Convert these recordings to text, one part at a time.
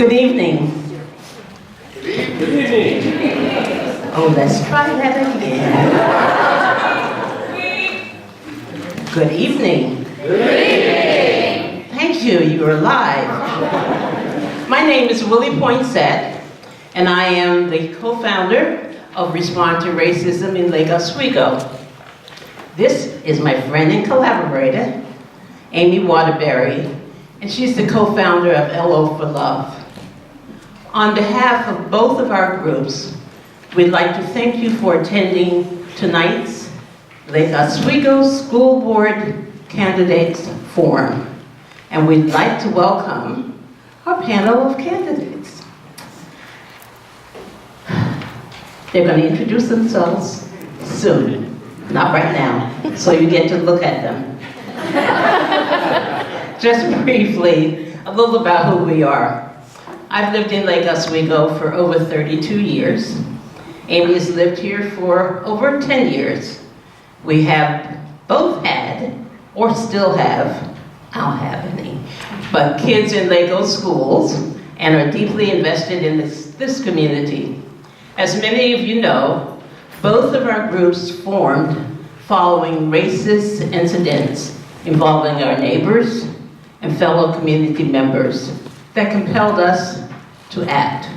Good evening. Good evening. Oh, let's try that again. Good evening. Good evening. Thank you, you're live. My name is Willie Poinsette, and I am the co-founder of Respond to Racism in Lake Oswego. This is my friend and collaborator, Amy Waterbury, and she's the co-founder of LO for Love. On behalf of both of our groups, we'd like to thank you for attending tonight's Lake Oswego School Board Candidates Forum. And we'd like to welcome our panel of candidates. They're going to introduce themselves soon, not right now, so you get to look at them. Just briefly, a little about who we are. I've lived in Lake Oswego for over 32 years. Amy has lived here for over 10 years. We have both had, or still have, I don't have any, but kids in Lake schools and are deeply invested in this community. As many of you know, both of our groups formed following racist incidents involving our neighbors and fellow community members that compelled us to act.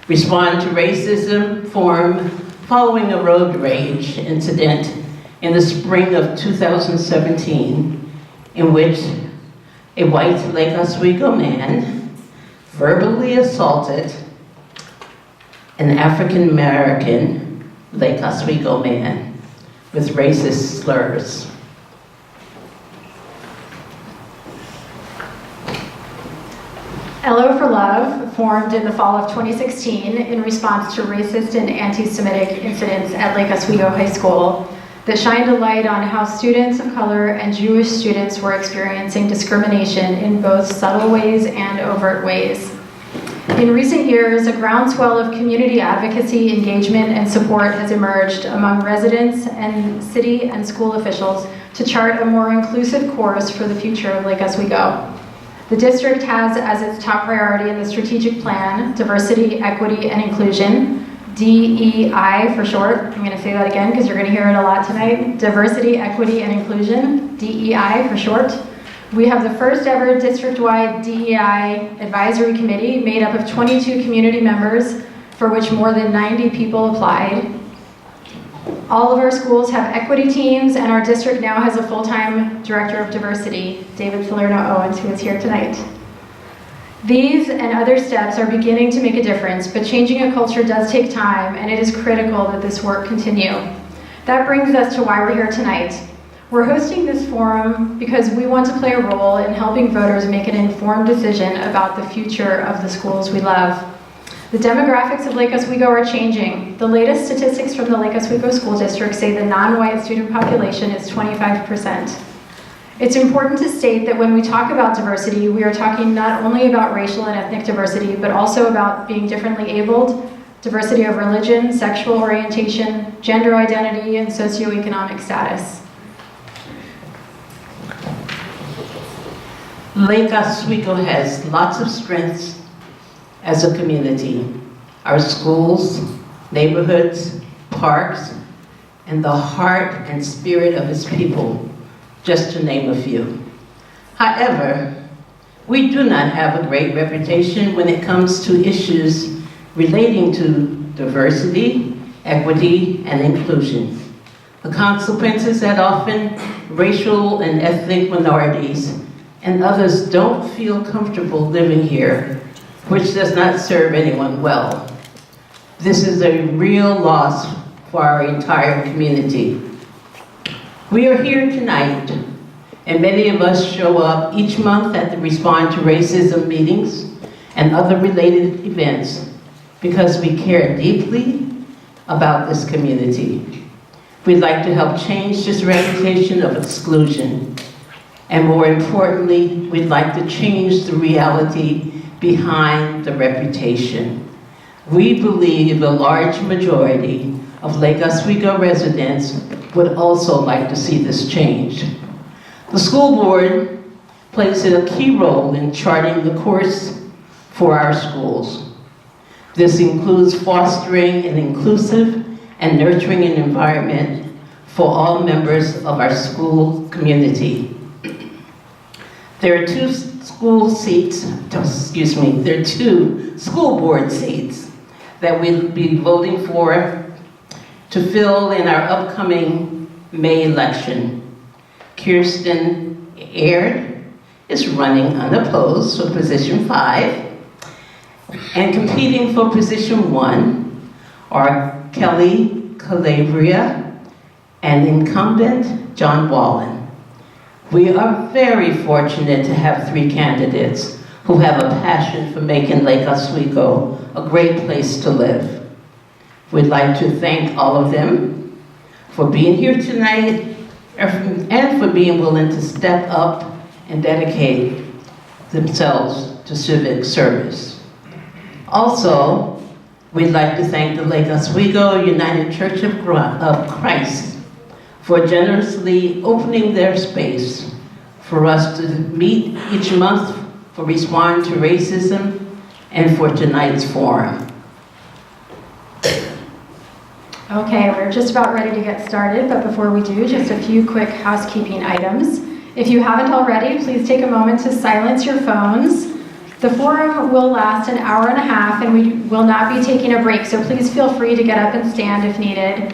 Respond to Racism formed following a road rage incident in the spring of 2017, in which a white Lake Oswego man verbally assaulted an African-American Lake Oswego man with racist slurs. LO for Love formed in the fall of 2016 in response to racist and anti-Semitic incidents at Lake Oswego High School that shined a light on how students of color and Jewish students were experiencing discrimination in both subtle ways and overt ways. In recent years, a groundswell of community advocacy, engagement, and support has emerged among residents and city and school officials to chart a more inclusive course for the future of Lake Oswego. The district has as its top priority in the strategic plan, diversity, equity, and inclusion, DEI for short. I'm going to say that again because you're going to hear it a lot tonight. Diversity, equity, and inclusion, DEI for short. We have the first ever district-wide DEI advisory committee made up of 22 community members, for which more than 90 people applied. All of our schools have equity teams, and our district now has a full-time director of diversity, David Salerno-Owens, who is here tonight. These and other steps are beginning to make a difference, but changing a culture does take time, and it is critical that this work continue. That brings us to why we're here tonight. We're hosting this forum because we want to play a role in helping voters make an informed decision about the future of the schools we love. The demographics of Lake Oswego are changing. The latest statistics from the Lake Oswego School District say the non-white student population is 25%. It's important to state that when we talk about diversity, we are talking not only about racial and ethnic diversity, but also about being differently abled, diversity of religion, sexual orientation, gender identity, and socioeconomic status. Lake Oswego has lots of strengths as a community. Our schools, neighborhoods, parks, and the heart and spirit of its people, just to name a few. However, we do not have a great reputation when it comes to issues relating to diversity, equity, and inclusion. The consequences that often racial and ethnic minorities and others don't feel comfortable living here, which does not serve anyone well. This is a real loss for our entire community. We are here tonight, and many of us show up each month at the Respond to Racism meetings and other related events because we care deeply about this community. We'd like to help change this reputation of exclusion. And more importantly, we'd like to change the reality behind the reputation. We believe a large majority of Lake Oswego residents would also like to see this change. The school board plays a key role in charting the course for our schools. This includes fostering an inclusive and nurturing an environment for all members of our school community. There are two school board seats that we'll be voting for to fill in our upcoming May election. Kirsten Aird is running unopposed for position 5, and competing for position 1 are Kelly Calabria and incumbent John Wallin. We are very fortunate to have 3 candidates who have a passion for making Lake Oswego a great place to live. We'd like to thank all of them for being here tonight and for being willing to step up and dedicate themselves to civic service. Also, we'd like to thank the Lake Oswego United Church of Christ for generously opening their space for us to meet each month for Respond to Racism and for tonight's forum. Okay, we're just about ready to get started, but before we do, just a few quick housekeeping items. If you haven't already, please take a moment to silence your phones. The forum will last an hour and a half, and we will not be taking a break, so please feel free to get up and stand if needed.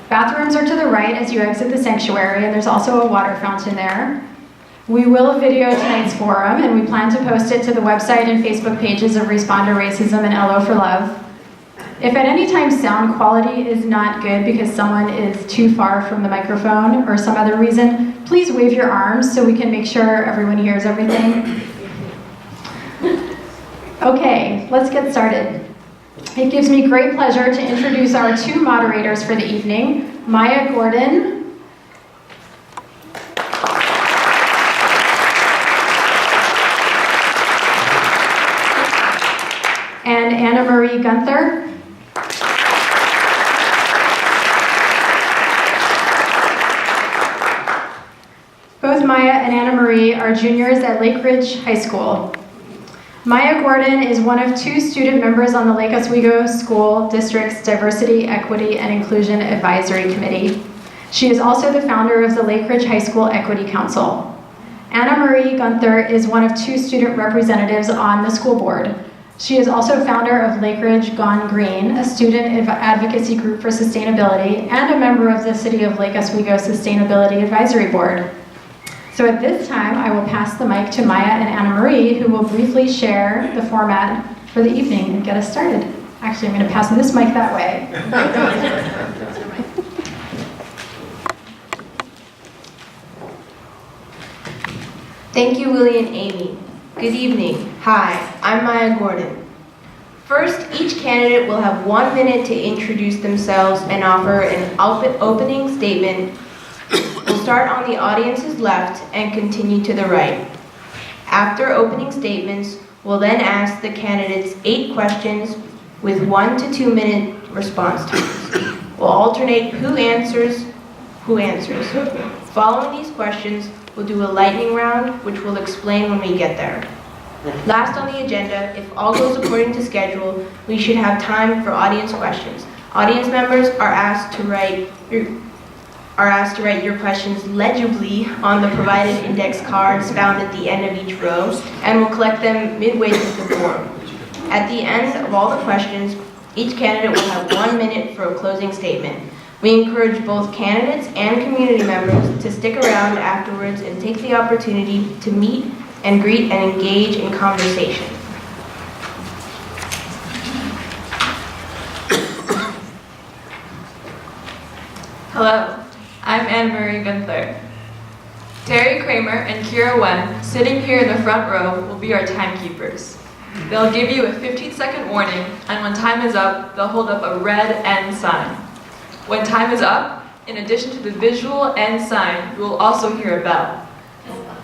Bathrooms are to the right as you exit the sanctuary, and there's also a water fountain there. We will video tonight's forum, and we plan to post it to the website and Facebook pages of Respond to Racism and LO for Love. If at any time sound quality is not good because someone is too far from the microphone or some other reason, please wave your arms so we can make sure everyone hears everything. Okay, let's get started. It gives me great pleasure to introduce our 2 moderators for the evening, Maya Gordon and Anna Marie Guenther. Both Maya and Anna Marie are juniors at Lake Ridge High School. Maya Gordon is one of 2 student members on the Lake Oswego School District's Diversity, Equity, and Inclusion Advisory Committee. She is also the founder of the Lake Ridge High School Equity Council. Anna Marie Guenther is one of 2 student representatives on the school board. She is also founder of Lake Ridge Gone Green, a student advocacy group for sustainability, and a member of the City of Lake Oswego Sustainability Advisory Board. So at this time, I will pass the mic to Maya and Anna Marie, who will briefly share the format for the evening and get us started. Actually, I'm going to pass this mic that way. Thank you, Willie and Amy. Good evening. Hi, I'm Maya Gordon. First, each candidate will have 1 minute to introduce themselves and offer an opening statement. We'll start on the audience's left and continue to the right. After opening statements, we'll then ask the candidates 8 questions with 1 to 2 minute response times. We'll alternate who answers. Following these questions, we'll do a lightning round, which we'll explain when we get there. Last on the agenda, if all goes according to schedule, we should have time for audience questions. Audience members are asked to write your questions legibly on the provided index cards found at the end of each row, and we'll collect them midway through the form. At the end of all the questions, each candidate will have 1 minute for a closing statement. We encourage both candidates and community members to stick around afterwards and take the opportunity to meet and greet and engage in conversation. Hello, I'm Anna Marie Guenther. Terry Kramer and Kira Wen, sitting here in the front row, will be our timekeepers. They'll give you a 15-second warning, and when time is up, they'll hold up a red end sign. When time is up, in addition to the visual end sign, you will also hear a bell.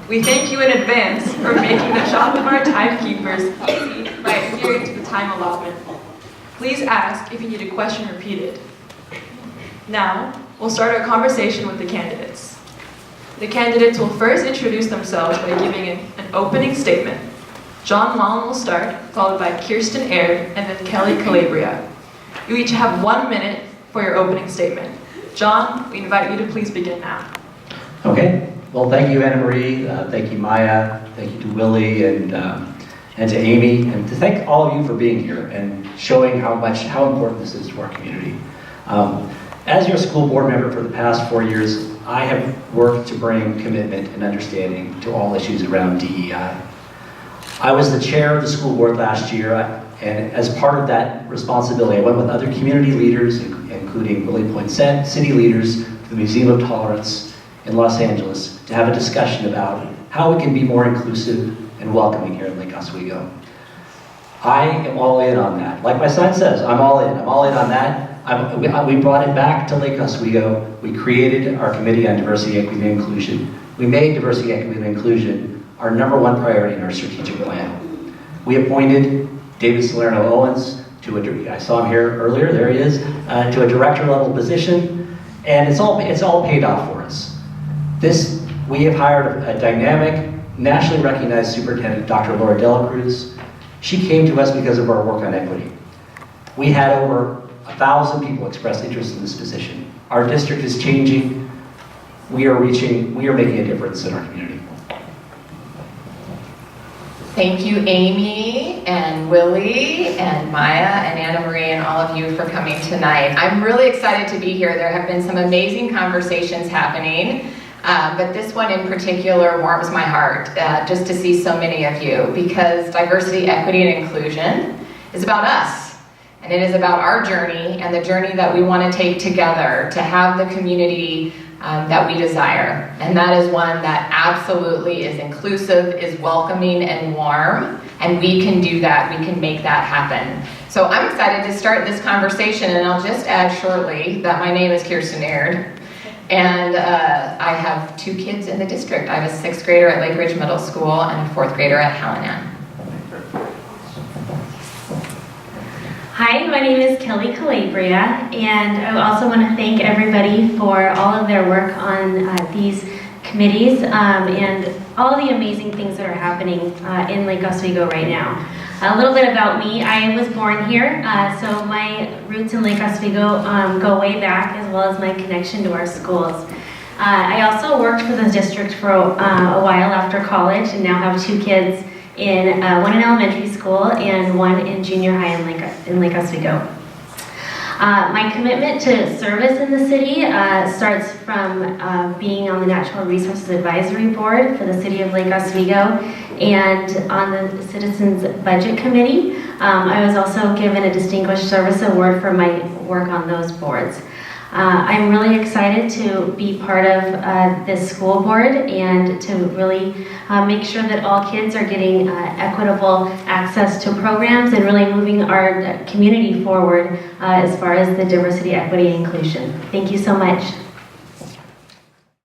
We thank you in advance for making the job of our timekeepers easy by adhering to the time allotment. Please ask if you need a question repeated. Now, we'll start our conversation with the candidates. The candidates will first introduce themselves by giving an opening statement. John Wallin will start, followed by Kirsten Aird, and then Kelly Calabria. You each have 1 minute for your opening statement. John, we invite you to please begin now. Okay. Well, thank you, Anna Marie. Thank you, Maya. Thank you to Willie and to Amy, and to thank all of you for being here and showing how important this is to our community. As your school board member for the past 4 years, I have worked to bring commitment and understanding to all issues around DEI. I was the chair of the school board last year, and as part of that responsibility, I went with other community leaders, including Willie Poinsette, city leaders, to the Museum of Tolerance in Los Angeles to have a discussion about how we can be more inclusive and welcoming here in Lake Oswego. I am all in on that. Like my sign says, I'm all in. I'm all in on that. We brought it back to Lake Oswego. We created our Committee on Diversity, Equity, and Inclusion. We made diversity, equity, and inclusion our #1 priority in our strategic plan. We appointed David Salerno Owens I saw him here earlier, there he is, to a director level position, and it's all paid off for us. We have hired a dynamic, nationally recognized superintendent, Dr. Laura Dela Cruz. She came to us because of our work on equity. We had over 1,000 people express interest in this position. Our district is changing. We are making a difference in our community. Thank you, Amy and Willie and Maya and Anna Marie and all of you for coming tonight. I'm really excited to be here. There have been some amazing conversations happening, but this one in particular warms my heart just to see so many of you, because diversity, equity, and inclusion is about us. And it is about our journey and the journey that we want to take together to have the community that we desire. And that is one that absolutely is inclusive, is welcoming and warm, and we can do that, we can make that happen. So I'm excited to start this conversation, and I'll just add shortly that my name is Kirsten Aird, and I have 2 kids in the district. I have a 6th grader at Lake Ridge Middle School and a 4th grader at Hallinan. Hi, my name is Kelly Calabria, and I also want to thank everybody for all of their work on these committees and all the amazing things that are happening in Lake Oswego right now. A little bit about me. I was born here, so my roots in Lake Oswego go way back, as well as my connection to our schools. I also worked for the district for a while after college, and now have 2 kids, one in elementary school and one in junior high in Lake Oswego. My commitment to service in the city starts from being on the Natural Resources Advisory Board for the city of Lake Oswego and on the Citizens Budget Committee. I was also given a Distinguished Service Award for my work on those boards. I'm really excited to be part of this school board and to really make sure that all kids are getting equitable access to programs and really moving our community forward as far as the diversity, equity, and inclusion. Thank you so much.